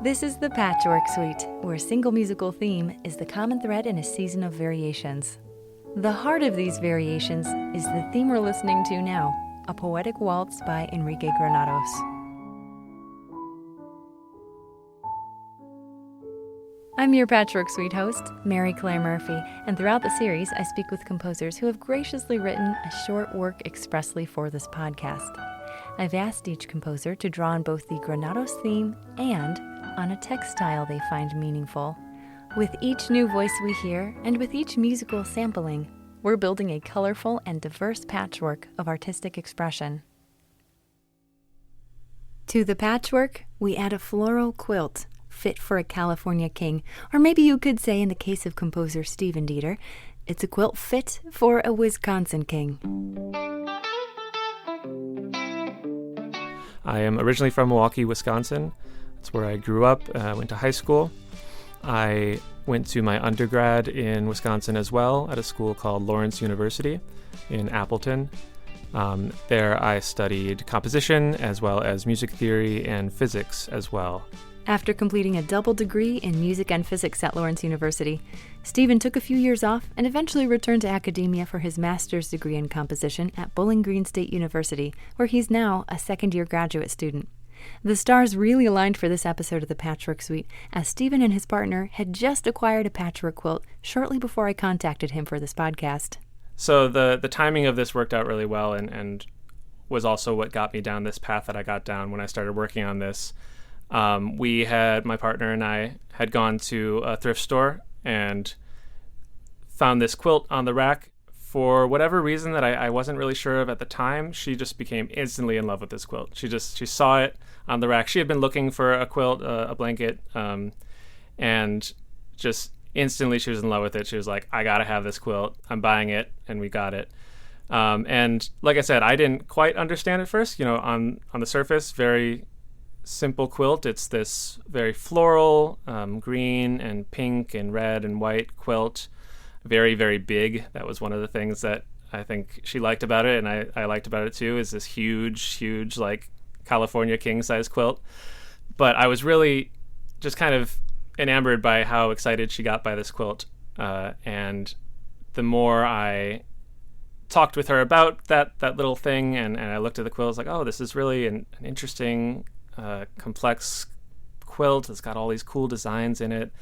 This is the Patchwork Suite, where a single musical theme is the common thread in a season of variations. The heart of these variations is the theme we're listening to now, a poetic waltz by Enrique Granados. I'm your Patchwork Suite host, Mary Claire Murphy, and throughout the series, I speak with composers who have graciously written a short work expressly for this podcast. I've asked each composer to draw on both the Granados theme and on a textile they find meaningful. With each new voice we hear, and with each musical sampling, we're building a colorful and diverse patchwork of artistic expression. To the patchwork, we add a floral quilt, fit for a California king, or maybe you could say, in the case of composer Stephen Deeter, it's a quilt fit for a Wisconsin king. I am originally from Milwaukee, Wisconsin. That's where I grew up, went to high school. I went to my undergrad in Wisconsin as well at a school called Lawrence University in Appleton. There I studied composition as well as music theory and physics as well. After completing a double degree in music and physics at Lawrence University, Stephen took a few years off and eventually returned to academia for his master's degree in composition at Bowling Green State University, where he's now a second-year graduate student. The stars really aligned for this episode of the Patchwork Suite, as Stephen and his partner had just acquired a patchwork quilt shortly before I contacted him for this podcast. So the timing of this worked out really well and was also what got me down this path that I got down when I started working on this. My partner and I had gone to a thrift store and found this quilt on the rack. For whatever reason that I wasn't really sure of at the time, she just became instantly in love with this quilt. She saw it on the rack. She had been looking for a quilt, a blanket, and just instantly she was in love with it. She was like, I gotta have this quilt. I'm buying it, and we got it. And like I said, I didn't quite understand at first. On the surface, very simple quilt. It's this very floral, green and pink and red and white quilt. Very, very big. That was one of the things that I think she liked about it, and I liked about it too, is this huge, like California king-size quilt. But I was really just kind of enamored by how excited she got by this quilt. And the more I talked with her about that little thing, and I looked at the quilt, I was like, oh, this is really an interesting, complex quilt. It's got all these cool designs in it.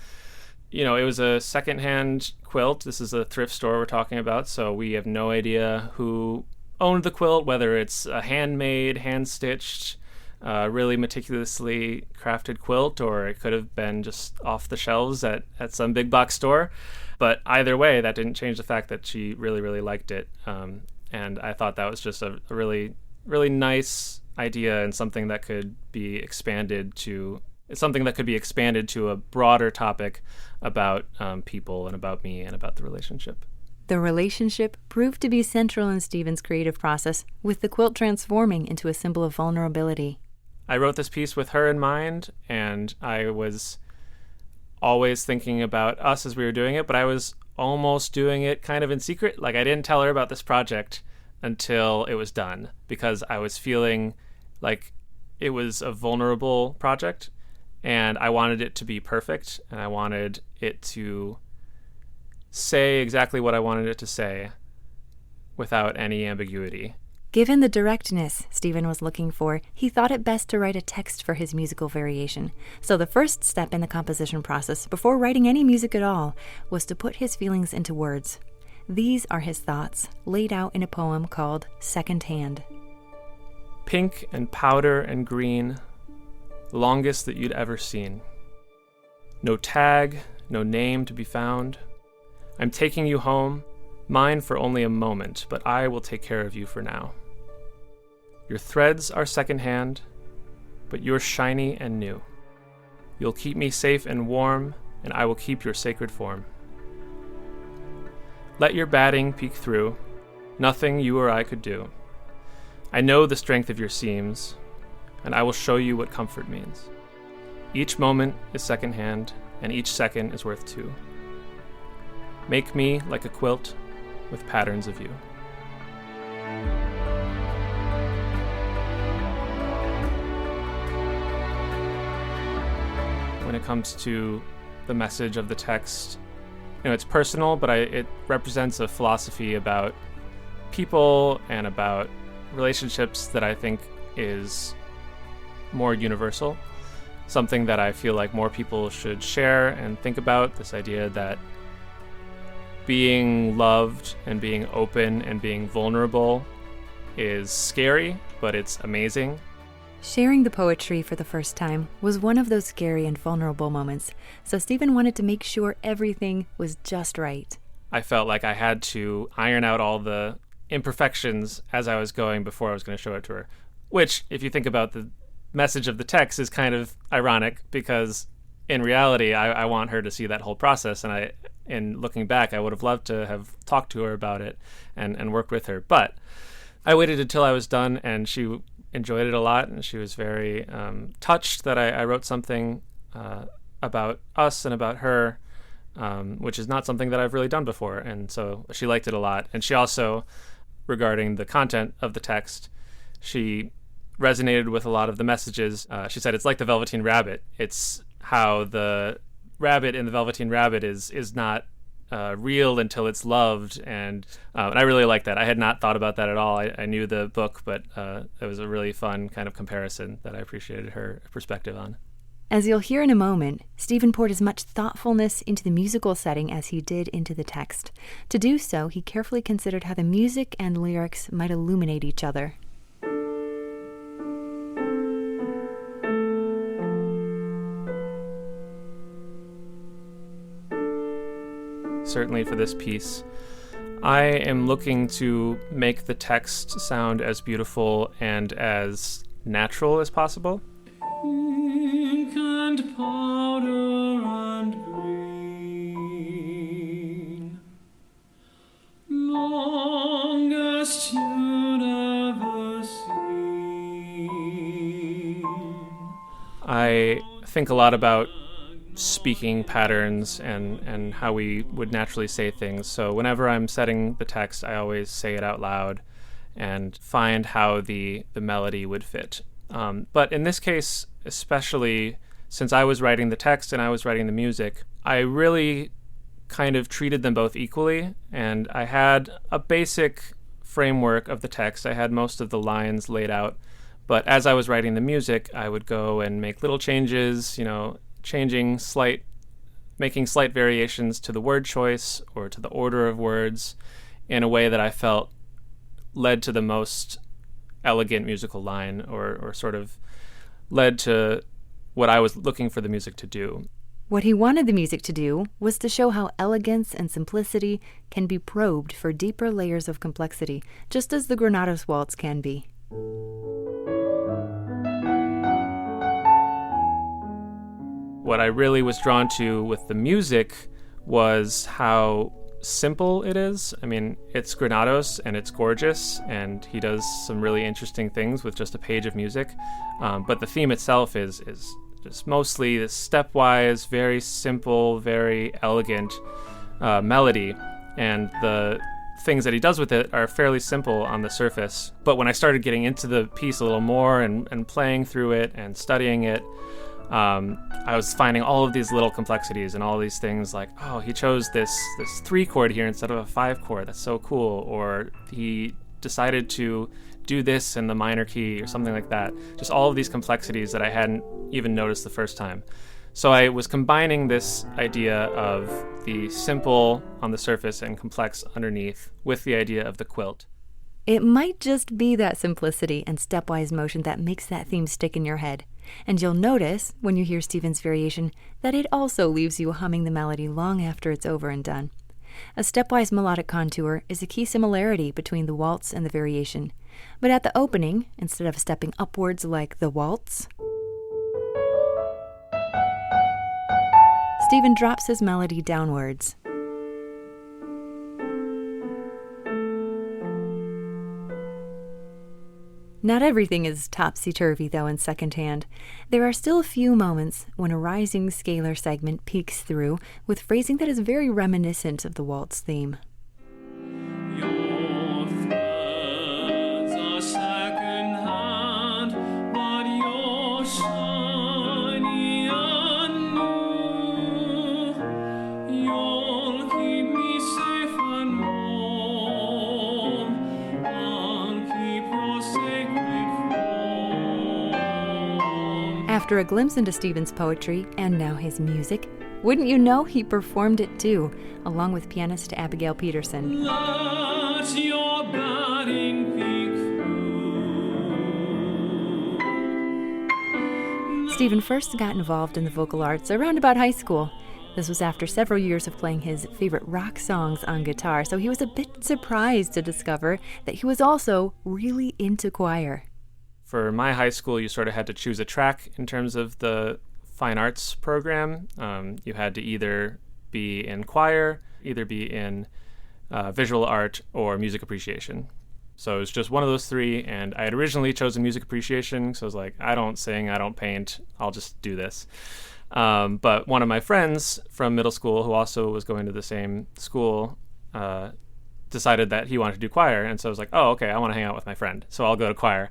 It was a secondhand quilt. This is a thrift store we're talking about, so we have no idea who owned the quilt, whether it's a handmade, hand-stitched, really meticulously crafted quilt, or it could have been just off the shelves at some big box store. But either way, that didn't change the fact that she really, really liked it. And I thought that was just a really, really nice idea, and something that could be expanded to a broader topic about people and about me and about the relationship. The relationship proved to be central in Stephen's creative process, with the quilt transforming into a symbol of vulnerability. I wrote this piece with her in mind, and I was always thinking about us as we were doing it, but I was almost doing it kind of in secret. Like, I didn't tell her about this project until it was done, because I was feeling like it was a vulnerable project, and I wanted it to be perfect, and I wanted it to say exactly what I wanted it to say without any ambiguity. Given the directness Stephen was looking for, he thought it best to write a text for his musical variation. So the first step in the composition process, before writing any music at all, was to put his feelings into words. These are his thoughts, laid out in a poem called Second Hand. Pink and powder and green, longest that you'd ever seen. No tag, no name to be found. I'm taking you home, mine for only a moment, but I will take care of you for now. Your threads are secondhand, but you're shiny and new. You'll keep me safe and warm, and I will keep your sacred form. Let your batting peek through, nothing you or I could do. I know the strength of your seams, and I will show you what comfort means. Each moment is secondhand, and each second is worth two. Make me like a quilt with patterns of you. it comes to the message of the text, it's personal, but it represents a philosophy about people and about relationships that I think is more universal. Something that I feel like more people should share and think about, this idea that being loved and being open and being vulnerable is scary, but it's amazing. Sharing the poetry for the first time was one of those scary and vulnerable moments, so Stephen wanted to make sure everything was just right. I felt like I had to iron out all the imperfections as I was going before I was going to show it to her, which, if you think about the message of the text, is kind of ironic, because in reality, I want her to see that whole process, and in looking back, I would have loved to have talked to her about it and worked with her. But I waited until I was done, and she enjoyed it a lot, and she was very touched that I wrote something about us and about her, which is not something that I've really done before. And so she liked it a lot. And she also, regarding the content of the text, she resonated with a lot of the messages. She said it's like the Velveteen Rabbit. It's how the rabbit in the Velveteen Rabbit is not real until it's loved, and I really like that. I had not thought about that at all. I knew the book, but it was a really fun kind of comparison that I appreciated her perspective on. As you'll hear in a moment, Stephen poured as much thoughtfulness into the musical setting as he did into the text. To do so, he carefully considered how the music and lyrics might illuminate each other. Certainly for this piece, I am looking to make the text sound as beautiful and as natural as possible. Ink and powder and green, longest you'd ever seen. I think a lot about speaking patterns and how we would naturally say things. So whenever I'm setting the text, I always say it out loud and find how the melody would fit. But in this case, especially since I was writing the text and I was writing the music, I really kind of treated them both equally. And I had a basic framework of the text. I had most of the lines laid out. But as I was writing the music, I would go and make little changes, making slight variations to the word choice or to the order of words in a way that I felt led to the most elegant musical line, or sort of led to what I was looking for the music to do. What he wanted the music to do was to show how elegance and simplicity can be probed for deeper layers of complexity, just as the Granados Waltz can be. What I really was drawn to with the music was how simple it is. I mean, it's Granados and it's gorgeous, and he does some really interesting things with just a page of music. But the theme itself is just mostly this stepwise, very simple, very elegant melody. And the things that he does with it are fairly simple on the surface. But when I started getting into the piece a little more and playing through it and studying it, I was finding all of these little complexities and all these things like, oh, he chose this 3-chord here instead of a 5-chord. That's so cool. Or he decided to do this in the minor key or something like that. Just all of these complexities that I hadn't even noticed the first time. So I was combining this idea of the simple on the surface and complex underneath with the idea of the quilt. It might just be that simplicity and stepwise motion that makes that theme stick in your head. And you'll notice, when you hear Stephen's variation, that it also leaves you humming the melody long after it's over and done. A stepwise melodic contour is a key similarity between the waltz and the variation. But at the opening, instead of stepping upwards like the waltz, Stephen drops his melody downwards. Not everything is topsy-turvy, though, in secondhand. There are still a few moments when a rising scalar segment peeks through with phrasing that is very reminiscent of the waltz theme. Your threads are second-hand, but you're shiny and new. After a glimpse into Stephen's poetry and now his music, wouldn't you know he performed it too, along with pianist Abigail Peterson. Let your batting peak through. Stephen first got involved in the vocal arts around about high school. This was after several years of playing his favorite rock songs on guitar, so he was a bit surprised to discover that he was also really into choir. For my high school, you sort of had to choose a track in terms of the fine arts program. You had to either be in choir, either be in visual art, or music appreciation. So it was just one of those three, and I had originally chosen music appreciation, so I was like, I don't sing, I don't paint, I'll just do this. But one of my friends from middle school, who also was going to the same school, decided that he wanted to do choir, and so I was like, oh, okay, I want to hang out with my friend, so I'll go to choir.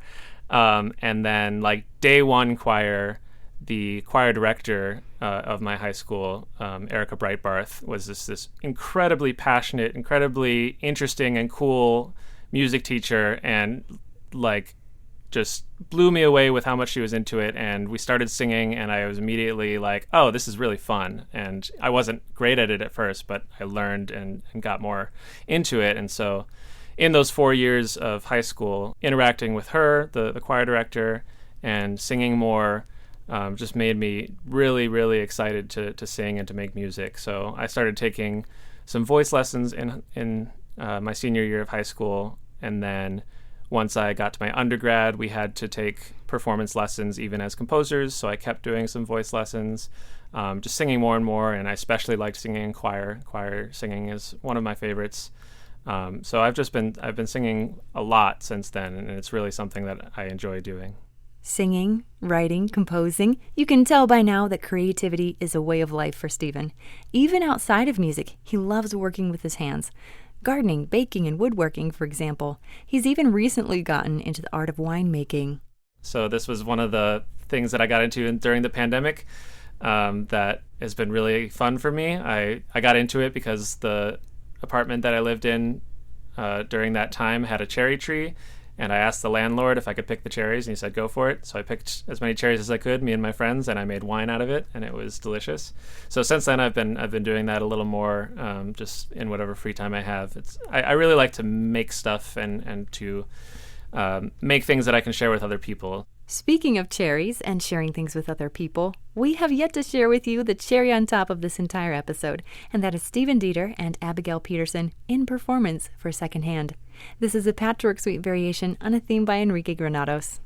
And then, like, day one choir, the choir director of my high school, Erica Breitbarth, was this incredibly passionate, incredibly interesting and cool music teacher, and like just blew me away with how much she was into it. And we started singing, and I was immediately like, oh, this is really fun. And I wasn't great at it at first, but I learned and got more into it. And so in those 4 years of high school, interacting with her, the choir director, and singing more, just made me really, really excited to sing and to make music. So I started taking some voice lessons in my senior year of high school, and then once I got to my undergrad, we had to take performance lessons even as composers, so I kept doing some voice lessons, just singing more and more, and I especially liked singing in choir. Choir singing is one of my favorites. So I've been singing a lot since then, and it's really something that I enjoy doing. Singing, writing, composing, you can tell by now that creativity is a way of life for Stephen. Even outside of music, he loves working with his hands. Gardening, baking, and woodworking, for example. He's even recently gotten into the art of winemaking. So this was one of the things that I got into during the pandemic that has been really fun for me. I got into it because the apartment that I lived in during that time had a cherry tree, and I asked the landlord if I could pick the cherries, and he said go for it. So I picked as many cherries as I could, me and my friends, and I made wine out of it, and it was delicious. So since then I've been doing that a little more, just in whatever free time I have. I really like to make stuff and to make things that I can share with other people. Speaking of cherries and sharing things with other people, we have yet to share with you the cherry on top of this entire episode, and that is Stephen Deeter and Abigail Peterson in performance for Secondhand. This is a Patchwork Suite variation on a theme by Enrique Granados.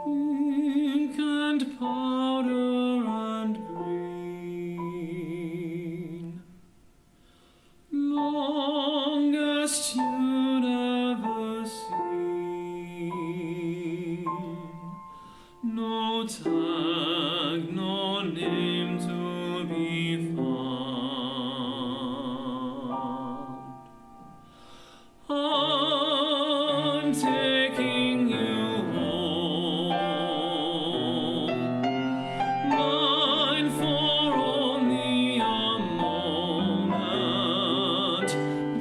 Pink and powder and green, longest you'd ever seen. No tag, no name to be found. I'm taking you home, mine for only a moment,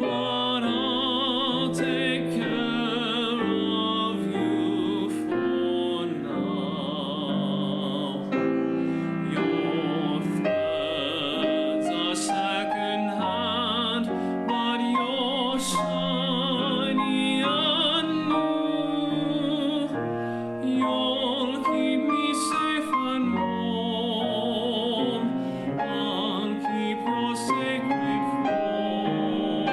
but I'll take care of you for now. Your threads are second-hand, but you're shiny and new. You'll keep me safe and warm. I'll keep your sacred form.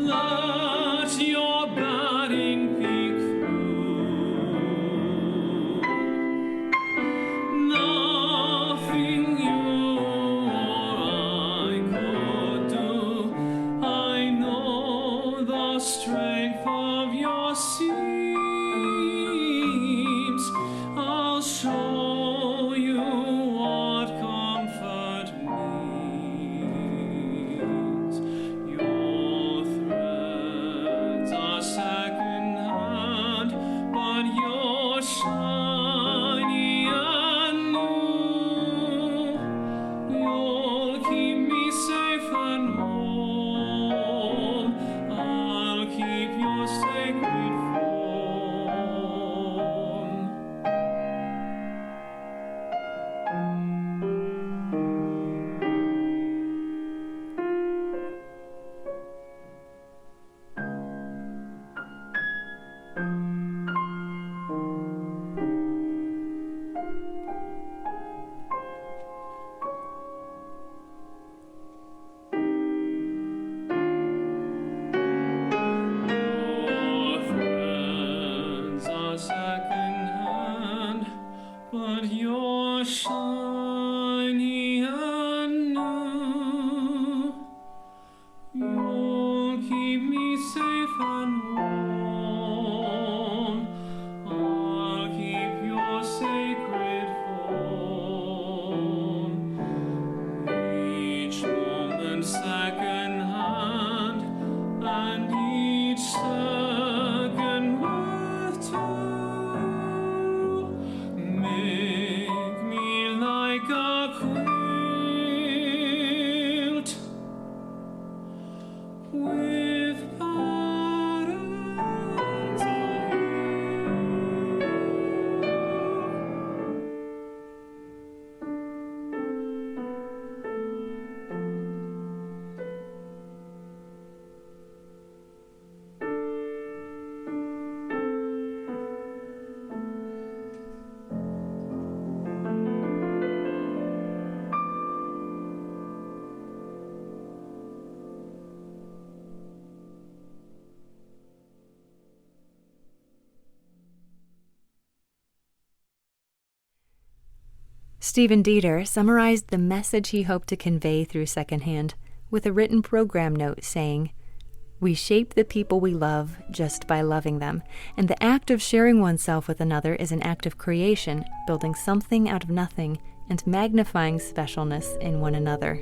Let your batting peek through. Nothing you or I could do. I know the strength of your seams. I'll show you what comfort means. that you're shiny and new. You'll keep me safe and warm. I'll keep your sacred form. Each moment second hand, and each second worth two. Make me like a quilt with patterns of Stephen Deeter summarized the message he hoped to convey through Secondhand with a written program note saying, "We shape the people we love just by loving them, and the act of sharing oneself with another is an act of creation, building something out of nothing and magnifying specialness in one another."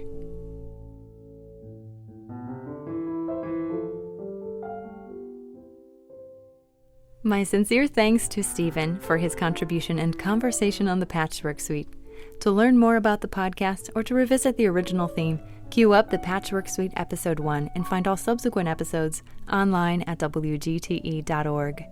My sincere thanks to Stephen for his contribution and conversation on the Patchwork Suite. To learn more about the podcast or to revisit the original theme, queue up the Patchwork Suite Episode 1 and find all subsequent episodes online at wgte.org.